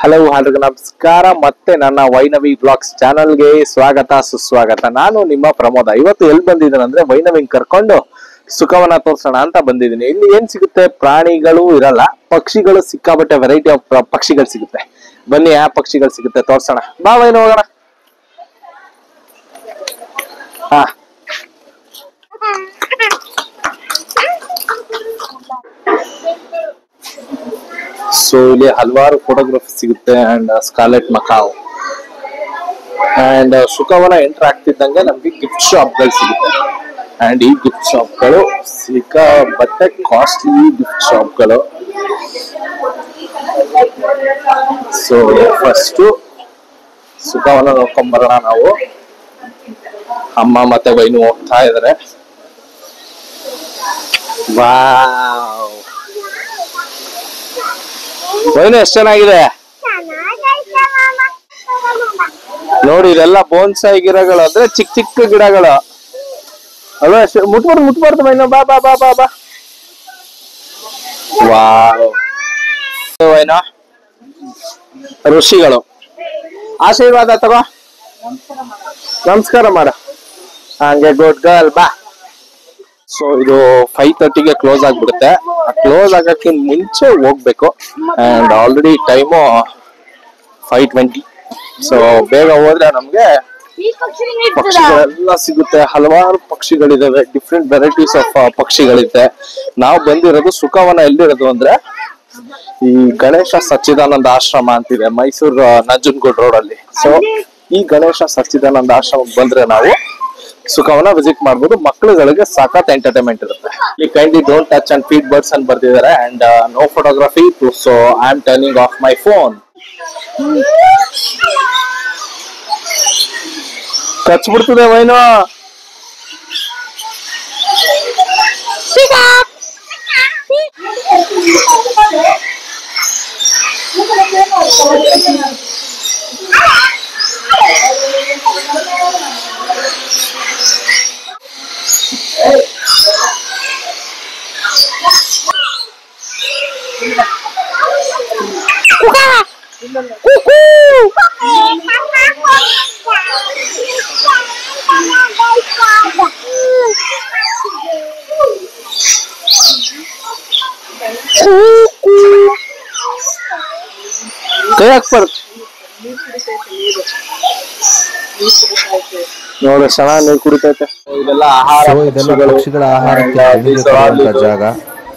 Hello ಎಲ್ರಿಗೂ ನಮಸ್ಕಾರ. ಮತ್ತೆ ನನ್ನ ವೈನವಿ ಬ್ಲಾಗ್ಸ್ ಚಾನಲ್ಗೆ ಸ್ವಾಗತ ಸುಸ್ವಾಗತ. ನಾನು ನಿಮ್ಮ ಪ್ರಮೋದ. ಇವತ್ತು ಎಲ್ಲಿ ಬಂದಿದ್ದೀನಿ ಅಂದ್ರೆ ವೈನವಿಂಗ್ ಕರ್ಕೊಂಡು ಸುಖವನ ತೋರ್ಸೋಣ ಅಂತ ಬಂದಿದ್ದೀನಿ. ಇಲ್ಲಿ ಏನ್ ಸಿಗುತ್ತೆ, ಪ್ರಾಣಿಗಳು ಇರಲ್ಲ, ಪಕ್ಷಿಗಳು ಸಿಕ್ಕಾಬಟ್ಟೆ ವೆರೈಟಿ ಆಫ್ ಪಕ್ಷಿಗಳು ಸಿಗುತ್ತೆ. ಬನ್ನಿ ಯಾವ ಪಕ್ಷಿಗಳು ಸಿಗುತ್ತೆ ತೋರ್ಸೋಣ. ಬಾ ವೈನ್ ಹೋಗೋಣ. ಹಾ, ಸೊ ಇಲ್ಲಿ ಹಲವಾರು ಫೋಟೋಗ್ರಫಿ ಸಿಗುತ್ತೆ ಅಂಡ್ ಸ್ಕಾಲೆಟ್ ಮಕಾವ್ ಅಂಡ್ ಸುಖವನ ಎಂಟರ್ ಆಗ್ತಿದ್ದಂಗೆ ನಮ್ಗೆ ಗಿಫ್ಟ್ ಶಾಪ್ಗಳು ಸಿಗುತ್ತೆ. ಅಂಡ್ ಈ ಗಿಫ್ಟ್ ಶಾಪ್ಗಳು ಸಿಕ್ಕಾಬಟ್ಟೆ ಕಾಸ್ಟ್ಲಿ ಗಿಫ್ಟ್ ಶಾಪ್ಗಳು. ಸೊ ಫಸ್ಟ್ ಸುಖವನ ನೋಡ್ಕೊಂಡ್ ಬರೋಣ ನಾವು. ಅಮ್ಮ ಮತ್ತೆ ವೈನು ಹೋಗ್ತಾ ಇದಾರೆ. ವಾವ್, ವೈನು ಎಷ್ಟು ಚೆನ್ನಾಗಿದೆ ನೋಡಿ. ಇದೆಲ್ಲ ಬೋನ್ಸಾಯಿ ಗಿಡಗಳು, ಅಂದ್ರೆ ಚಿಕ್ಕ ಚಿಕ್ಕ ಗಿಡಗಳು ಅಲ್ವಾ. ಮುಟ್ಬಾರ್ದು ವೈನು. ಬಾ ಬಾ ಬಾ ಬಾ ಬಾ. ವಾವ್, ವೈನು ಋಷಿಗಳು. ಆಶೀರ್ವಾದ ತಗೋ, ನಮಸ್ಕಾರ ಮಾಡ. ಹಂಗೆ ಗುಡ್ ಗರ್ಲ್, ಬಾ. ಸೊ ಇದು 5:30ಗೆ ಕ್ಲೋಸ್ ಆಗ್ಬಿಡುತ್ತೆ. ಕ್ಲೋಸ್ ಆಗಕ್ಕಿಂತ ಮುಂಚೆ ಹೋಗ್ಬೇಕು. And already time 5:20. ಸೊ ಬೇಗ ಹೋದ್ರೆ ನಮ್ಗೆ ಪಕ್ಷಿಗಳೆಲ್ಲ ಸಿಗುತ್ತೆ. ಹಲವಾರು ಪಕ್ಷಿಗಳಿದಾವೆ, ಡಿಫ್ರೆಂಟ್ ವೆರೈಟೀಸ್ ಆಫ್ ಪಕ್ಷಿಗಳಿದೆ. ನಾವು ಬಂದಿರೋದು ಸುಖವನ ಎಲ್ಲಿರೋದು ಅಂದ್ರೆ ಈ ಗಣೇಶ ಸಚ್ಚಿದಾನಂದ ಆಶ್ರಮ ಅಂತಿದೆ, ಮೈಸೂರು ನಂಜನಗೂಡ್ ರೋಡ್ ಅಲ್ಲಿ. ಸೊ ಈ ಗಣೇಶ ಸಚ್ಚಿದಾನಂದ ಆಶ್ರಮಕ್ಕೆ ಬಂದ್ರೆ ನಾವು ಸುಖವನ್ನ ವಿಸಿಟ್ ಮಾಡ್ಬೋದು. ಮಕ್ಕಳುಗಳಿಗೆ ಸಖತ್ ಎಂಟರ್ಟೈನ್ಮೆಂಟ್ ಇರುತ್ತೆ. ಈ kindly don't touch and feed birds ಅಂತ ಬರ್ತಿದ್ದಾರೆ. And no photography, so I am turning off my phone. ಕಚ್ಬಿಡ್ತದೆ ವೈನು. ಕೈ ಹಾಕ್ಬಾರ್ದು ನೋಡಿ, ಚೆನ್ನಾಗಿ ನೀರು ಕುಡಿತೈತೆ. ಇದೆಲ್ಲ ಪಕ್ಷಿಗಳ ಆಹಾರಕ್ಕೆ ದೇಣಿಗೆ ಕೊಡುವಂತ ಜಾಗ.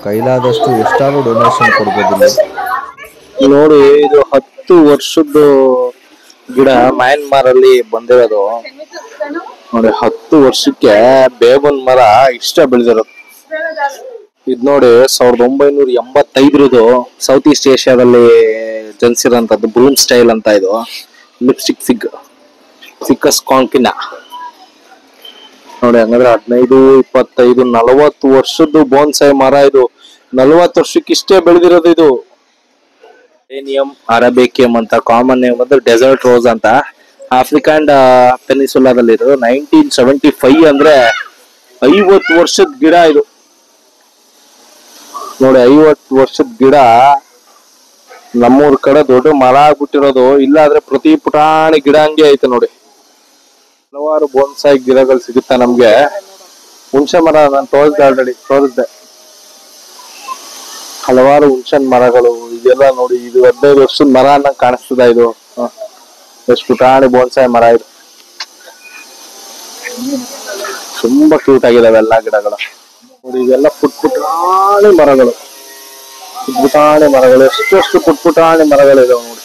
ಕೈಲಾದಷ್ಟು ಎಷ್ಟಾದ್ರೂ ಡೊನೇಷನ್ ಕೊಡ್ಬೋದು. ನೋಡಿ, ಇದು 10 ವರ್ಷದ್ದು ಗಿಡ ಮ್ಯಾನ್ಮಾರ್ ಅಲ್ಲಿ ಬಂದಿರೋದು ನೋಡಿ. 10 ವರ್ಷಕ್ಕೆ ಬೇಬನ್ ಮರ ಇಷ್ಟ ಬೆಳೆದಿರೋದು. ಇದ್ ನೋಡಿ 1985 ಸೌತ್ ಈಸ್ಟ್ ಏಷ್ಯಾದಲ್ಲಿ ಜನಿಸಿರೋಂಥದ್ದು. ಬ್ರೂಮ್ ಸ್ಟೈಲ್ ಅಂತ ಇದು. ಲಿಪ್ಸ್ಟಿಕ್ ಫಿಕಸ್ ಕಾಂಕಿನ ನೋಡಿ. ಹಂಗಂದ್ರೆ 15, 25, 40 ವರ್ಷದ್ದು ಬೋನ್ಸಾಯಿ ಮರ ಇದು. 40 ವರ್ಷಕ್ಕೆ ಇಷ್ಟೇ ಬೆಳೆದಿರೋದು ಇದು. ಏನಿಯಂ ಅರಬೇಕಿಯಂ ಅಂತ ಕಾಮನ್ ನೇಮ್ ಅಂದ್ರೆ ಡೆಸರ್ಟ್ ರೋಸ್ ಅಂತ. ಆಫ್ರಿಕನ್ ಪೆನಿಸುಲಾದಲ್ಲಿ ಇರೋದು. 1975 ಅಂದ್ರೆ 50 ವರ್ಷದ ಗಿಡ ಇದು ನೋಡಿ. 50 ವರ್ಷದ ಗಿಡ ನಮ್ಮೂರ್ ಕಡೆ ದೊಡ್ಡ ಮರ ಆಗ್ಬಿಟ್ಟಿರೋದು. ಇಲ್ಲಾದ್ರೆ ಪ್ರತಿ ಪುಟಾಣಿ ಗಿಡ ಹಂಗೆ ಐತೆ ನೋಡಿ. ಹಲವಾರು ಬೋನ್ಸಾಯಿ ಗಿಡಗಳು ಸಿಗುತ್ತೆ ನಮ್ಗೆ. ಹುಣಸೆ ಮರ ನಾನು ತೋರಿಸ್ದೆ. ಹಲವಾರು ಹುಣಸನ್ ಮರಗಳು ಇದೆಲ್ಲ ನೋಡಿ. ಇದು 15 ವರ್ಷದ ಮರ ಅನ್ನಂಗ್ ಕಾಣಿಸ್ತದ. ಇದು ಎಷ್ಟು ಪುಟಾಣಿ ಬೋನ್ಸಾಯಿ ಮರ ಇದು. ತುಂಬಾ ಕ್ಯೂಟ್ ಆಗಿದಾವೆ ಎಲ್ಲಾ ಗಿಡಗಳು ನೋಡಿ. ಇದೆಲ್ಲ ಪುಟ್ಪುಟಾಣಿ ಮರಗಳು, ಎಷ್ಟೆಷ್ಟು ಪುಟ್ಪುಟಾಣಿ ಮರಗಳು ಇದಾವೆ ನೋಡಿ.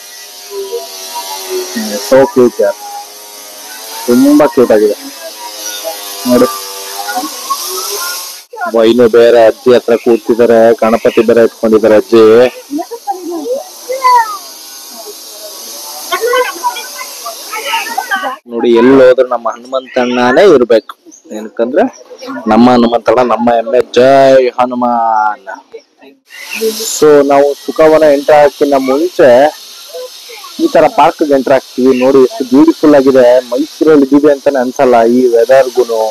ಸೋ ಕ್ಯೂಟ್ ಯಾರ್, ತುಂಬಾ ಕ್ಯೂಟ್ ಆಗಿದೆ ನೋಡಿ. ವೈನು ಬೇರೆ ಅಜ್ಜಿ ಹತ್ರ ಕೂತಿದ್ದಾರೆ. ಗಣಪತಿ ಬೇರೆ ಇಟ್ಕೊಂಡಿದ್ದಾರೆ ಅಜ್ಜಿ. ನೋಡಿ, ಎಲ್ಲಿ ಹೋದ್ರು ನಮ್ಮ ಹನುಮಂತಣ್ಣನೇ ಇರ್ಬೇಕು. ಏನಕ್ಕಂದ್ರೆ ನಮ್ಮ ಹನುಮಂತಣ್ಣ ನಮ್ಮ ಹೆಮ್ಮೆ. ಜೈ ಹನುಮಾನ್. ಸೊ ನಾವು ಸುಖವನ ಎಂಟರ್ ಹಾಕಿನ ಮುಂಚೆ ಈ ತರ ಪಾರ್ಕ್ ಎಂಟರ್ ಆಗ್ತೀವಿ. ನೋಡಿ ಎಷ್ಟು ಬ್ಯೂಟಿಫುಲ್ ಆಗಿದೆ. ಮೈಸೂರಲ್ಲಿ ಇದಿದೆ ಅಂತಾನೆ ಅನ್ಸಲ್ಲ ಈ ವೆದರ್ಗುನು.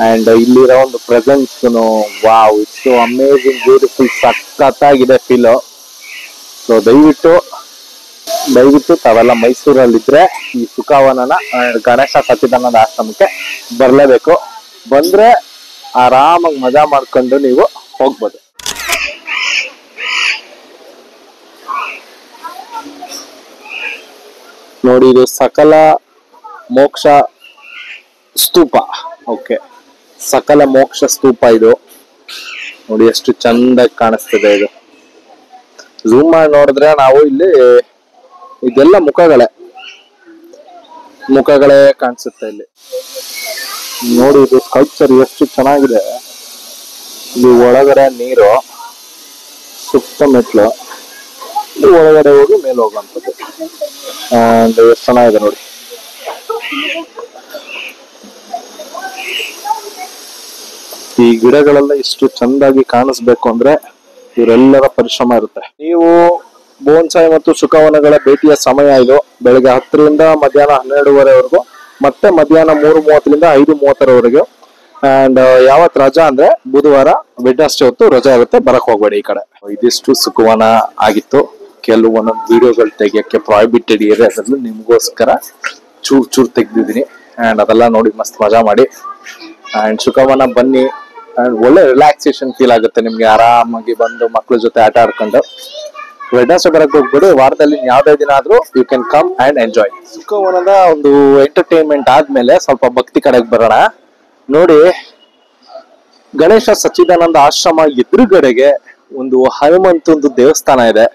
ಅಂಡ್ ಇಲ್ಲಿರೋ ಒಂದು presence wow, it's amazing beautiful, ಸಖತ್ತಾಗಿದೆ ಫೀಲ್. ಸೊ ದಯವಿಟ್ಟು ದಯವಿಟ್ಟು ತಾವೆಲ್ಲ ಮೈಸೂರಲ್ಲಿದ್ರೆ ಈ ಸುಖವನನ ಗಣೇಶ ಸಚ್ಚಿದಾನಂದ ಆಶ್ರಮಕ್ಕೆ ಬರ್ಲೇಬೇಕು. ಬಂದ್ರೆ ಆರಾಮಾಗಿ ಮಜಾ ಮಾಡ್ಕೊಂಡು ನೀವು ಹೋಗ್ಬೋದು. ನೋಡಿ, ಇದು ಸಕಲ ಮೋಕ್ಷ ಸ್ತೂಪ. ಓಕೆ, ಸಕಲ ಮೋಕ್ಷ ಸ್ತೂಪ ಇದು. ನೋಡಿ ಎಷ್ಟು ಚಂದಾಗಿ ಕಾಣಿಸ್ತಿದೆ ಇದು. ಝೂಮ್ ಮಾಡಿ ನೋಡಿದ್ರೆ ನಾವು ಇಲ್ಲಿ ಇದೆಲ್ಲ ಮುಖಗಳೇ ಕಾಣಿಸುತ್ತೆ ಇಲ್ಲಿ. ನೋಡಿ, ಇದು ಸ್ಕಲ್ಪ್ಚರ್ ಎಷ್ಟು ಚೆನ್ನಾಗಿದೆ. ಇಲ್ಲಿ ಒಳಗಡೆ ನೀರು, ಸುತ್ತ ಮೆಟ್ಲು, ಒಳಗಡೆ ಹೋಗಿ ಮೇಲೆ ಹೋಗುವಂಥದ್ದು. ಎಷ್ಟು ಚೆನ್ನಾಗಿದೆ ನೋಡಿ. ಈ ಗಿಡಗಳೆಲ್ಲ ಇಷ್ಟು ಚಂದಾಗಿ ಕಾಣಿಸ್ಬೇಕು ಅಂದ್ರೆ ಇವರೆಲ್ಲರ ಪರಿಶ್ರಮ ಇರುತ್ತೆ. ನೀವು ಬೋನ್ಸಾಯಿ ಮತ್ತು ಸುಖವನಗಳ ಭೇಟಿಯ ಸಮಯ ಇದು. ಬೆಳಿಗ್ಗೆ 10ರಿಂದ ಮಧ್ಯಾಹ್ನ 12:30ವರೆಗೂ, ಮತ್ತೆ ಮಧ್ಯಾಹ್ನ 3:30ರಿಂದ 5:30ವರೆಗೂ. ಅಂಡ್ ಯಾವತ್ ರಜಾ ಅಂದ್ರೆ ಬುಧವಾರ, ವೆಡ್ನೆಸ್ಡೇ ಹೊತ್ತು ರಜಾ ಇರುತ್ತೆ. ಬರಕ್ ಹೋಗ್ಬೇಡಿ ಈ ಕಡೆ. ಇದಿಷ್ಟು ಸುಖವನ ಆಗಿತ್ತು. ಕೆಲವೊಂದೊಂದು ವಿಡಿಯೋಗಳು ತೆಗಿಯಕ್ಕೆ ಪ್ರಾಹಿಬಿಟೆಡ್ ಏರಿಯಾದಲ್ಲಿ ನಿಮ್ಗೋಸ್ಕರ ಚೂರ್ ತೆಗ್ದಿದ್ದೀನಿ. ಅಂಡ್ ಅದೆಲ್ಲ ನೋಡಿ ಮಸ್ತ್ ಮಜಾ ಮಾಡಿ. ಅಂಡ್ ಸುಖವನ ಬನ್ನಿ. ಅಂಡ್ ಒಳ್ಳೆ ರಿಲ್ಯಾಕ್ಸೇಷನ್ ಫೀಲ್ ಆಗುತ್ತೆ ನಿಮ್ಗೆ. ಆರಾಮಾಗಿ ಬಂದು ಮಕ್ಳ ಜೊತೆ ಆಟ ಆಡ್ಕೊಂಡು ವೆಡ್ನೆಸ್ಡೇ ಬರಕ್ ಹೋಗ್ಬಿಡಿ. ವಾರದಲ್ಲಿ ಯಾವ್ದೇ ದಿನ ಆದ್ರೂ you can come and enjoy. ಸುಖವನದ ಒಂದು ಎಂಟರ್ಟೈನ್ಮೆಂಟ್ ಆದ್ಮೇಲೆ ಸ್ವಲ್ಪ ಭಕ್ತಿ ಕಡೆಗೆ ಬರೋಣ. ನೋಡಿ, ಗಣೇಶ ಸಚ್ಚಿದಾನಂದ ಆಶ್ರಮ ಎದುರುಗಡೆಗೆ ಒಂದು ಹನುಮಂತಂದು ದೇವಸ್ಥಾನ ಇದೆ.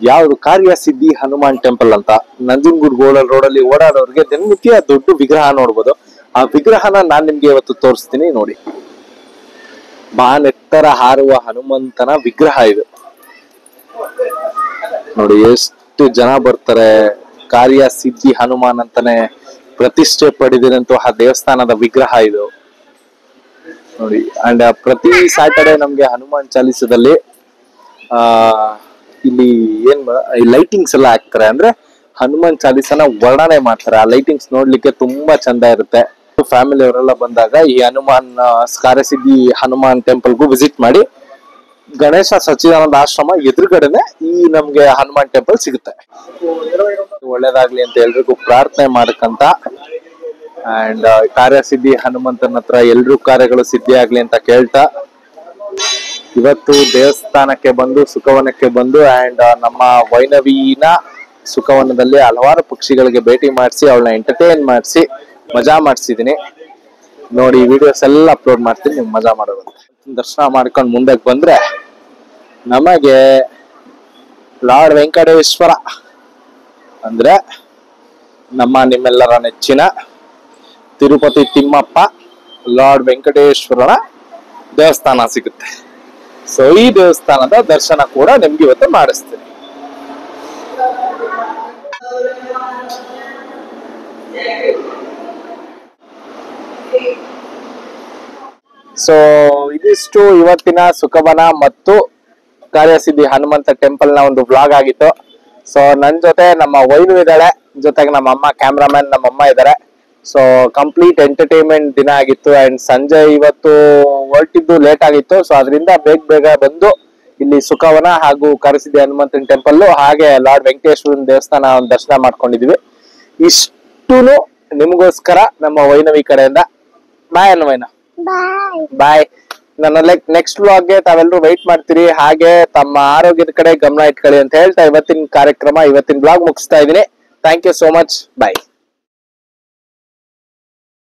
ಯಾವ್ದು ಕಾರ್ಯ ಸಿದ್ಧಿ ಹನುಮಾನ್ ಟೆಂಪಲ್ ಅಂತ. ನಂಜನಗೂಡು ಗೋಲ್ಡನ್ ರೋಡ್ ಅಲ್ಲಿ ಓಡಾಡೋರಿಗೆ ದಿನನಿತ್ಯ ದೊಡ್ಡ ವಿಗ್ರಹ ನೋಡ್ಬೋದು. ಆ ವಿಗ್ರಹನ ನಾನ್ ನಿಮ್ಗೆ ಇವತ್ತು ತೋರಿಸ್ತೀನಿ ನೋಡಿ. ಬಾನೆತ್ತರ ಹಾರುವ ಹನುಮಂತನ ವಿಗ್ರಹ ಇದು. ನೋಡಿ ಎಷ್ಟು ಜನ ಬರ್ತಾರೆ. ಕಾರ್ಯ ಸಿದ್ಧಿ ಹನುಮಾನ್ ಅಂತಾನೆ ಪ್ರತಿಷ್ಠೆ ಪಡೆದಿರುವಂತಹ ದೇವಸ್ಥಾನದ ವಿಗ್ರಹ ಇದು ನೋಡಿ. ಅಂಡ್ ಪ್ರತಿ ಸ್ಯಾಟರ್ಡೆ ನಮ್ಗೆ ಹನುಮಾನ್ ಚಾಲಿಸದಲ್ಲಿ ಇಲ್ಲಿ ಲೈಟಿಂಗ್ಸ್ ಎಲ್ಲ ಹಾಕ್ತಾರೆ. ಅಂದ್ರೆ ಹನುಮಾನ್ ಚಾಲಿಸನ ವರ್ಣನೆ ಮಾಡ್ತಾರೆ. ಆ ಲೈಟಿಂಗ್ಸ್ ನೋಡ್ಲಿಕ್ಕೆ ತುಂಬಾ ಚಂದ ಇರುತ್ತೆ. ಫ್ಯಾಮಿಲಿ ಅವರೆಲ್ಲ ಬಂದಾಗ ಈ ಹನುಮಾನ್ ಕಾರ್ಯಸಿದ್ಧಿ ಹನುಮಾನ್ ಟೆಂಪಲ್ಗೂ ವಿಸಿಟ್ ಮಾಡಿ. ಗಣೇಶ ಸಚ್ಚಿದಾನಂದ ಆಶ್ರಮ ಎದುರುಗಡೆನೆ ಈ ನಮ್ಗೆ ಹನುಮಾನ್ ಟೆಂಪಲ್ ಸಿಗುತ್ತೆ. ಒಳ್ಳೇದಾಗ್ಲಿ ಅಂತ ಎಲ್ರಿಗೂ ಪ್ರಾರ್ಥನೆ ಮಾಡಕ್ಕಂತ. ಅಂಡ್ ಕಾರ್ಯಸಿದ್ಧಿ ಹನುಮಂತನ ಹತ್ರ ಎಲ್ರೂ ಕಾರ್ಯಗಳು ಸಿದ್ಧಿ ಆಗ್ಲಿ ಅಂತ ಕೇಳ್ತಾ ಇವತ್ತು ದೇವಸ್ಥಾನಕ್ಕೆ ಬಂದು ಸುಖವನಕ್ಕೆ ಬಂದು ಅಂಡ್ ನಮ್ಮ ವೈನವಿನ ಸುಖವನದಲ್ಲಿ ಹಲವಾರು ಪಕ್ಷಿಗಳಿಗೆ ಭೇಟಿ ಮಾಡಿಸಿ ಅವಳನ್ನ ಎಂಟರ್ಟೈನ್ ಮಾಡಿಸಿ ಮಜಾ ಮಾಡಿಸಿದೀನಿ ನೋಡಿ. ವಿಡಿಯೋಸ್ ಎಲ್ಲ ಅಪ್ಲೋಡ್ ಮಾಡ್ತೀನಿ, ನೀವು ಮಜಾ ಮಾಡೋದು. ದರ್ಶನ ಮಾಡ್ಕೊಂಡು ಮುಂದಕ್ಕೆ ಬಂದ್ರೆ ನಮಗೆ ಲಾರ್ಡ್ ವೆಂಕಟೇಶ್ವರ ಅಂದ್ರೆ ನಿಮ್ಮೆಲ್ಲರ ನೆಚ್ಚಿನ ತಿರುಪತಿ ತಿಮ್ಮಪ್ಪ ಲಾರ್ಡ್ ವೆಂಕಟೇಶ್ವರನ ದೇವಸ್ಥಾನ ಸಿಗುತ್ತೆ. ಸೊ ಈ ದೇವಸ್ಥಾನದ ದರ್ಶನ ಕೂಡ ನಿಮ್ಗೆ ಇವತ್ತು ಮಾಡಿಸ್ತೀನಿ. ಸೊ ಇದಿಷ್ಟು ಇವತ್ತಿನ ಸುಖವನ ಮತ್ತು ಕಾರ್ಯಸಿದ್ಧಿ ಹನುಮಂತ ಟೆಂಪಲ್ ನ ಒಂದು ವ್ಲಾಗ್ ಆಗಿತ್ತು. ಸೊ ನನ್ ಜೊತೆ ನಮ್ಮ ವೈನು ಇದ್ದಾಳೆ, ಜೊತೆಗೆ ನಮ್ಮ ಅಮ್ಮ ಕ್ಯಾಮ್ರಾಮನ್ ನಮ್ಮಮ್ಮ ಇದ್ದಾರೆ. ಸೊ ಕಂಪ್ಲೀಟ್ ಎಂಟರ್ಟೈನ್ಮೆಂಟ್ ದಿನ ಆಗಿತ್ತು. ಅಂಡ್ ಸಂಜೆ ಇವತ್ತು ಹೊರಟಿದ್ದು ಲೇಟ್ ಆಗಿತ್ತು. ಸೊ ಅದರಿಂದ ಬೇಗ ಬಂದು ಇಲ್ಲಿ ಸುಖವನ ಹಾಗೂ ಕಾರ್ಯಸಿದ್ಧಿ ಹನುಮಂತನ ಟೆಂಪಲ್ ಹಾಗೆ ಲಾರ್ಡ್ ವೆಂಕಟೇಶ್ವರನ ದೇವಸ್ಥಾನ ದರ್ಶನ ಮಾಡ್ಕೊಂಡಿದೀವಿ. ಇಷ್ಟೂನು ನಿಮಗೋಸ್ಕರ ನಮ್ಮ ವೈನವಿ ಕಡೆಯಿಂದ. ಬಾಯ್ ಅನ್ವೈನ, ಬಾಯ್. ನನ್ನ ನೆಕ್ಸ್ಟ್ ವ್ಲಾಗ್ಗೆ ತಾವೆಲ್ಲರೂ ವೆಯ್ಟ್ ಮಾಡ್ತೀರಿ. ಹಾಗೆ ತಮ್ಮ ಆರೋಗ್ಯದ ಕಡೆ ಗಮನ ಇಟ್ಕೊಳ್ಳಿ ಅಂತ ಹೇಳ್ತಾ ಇವತ್ತಿನ ವ್ಲಾಗ್ ಮುಗಿಸ್ತಾ ಇದೀನಿ. Thank you so much. Bye.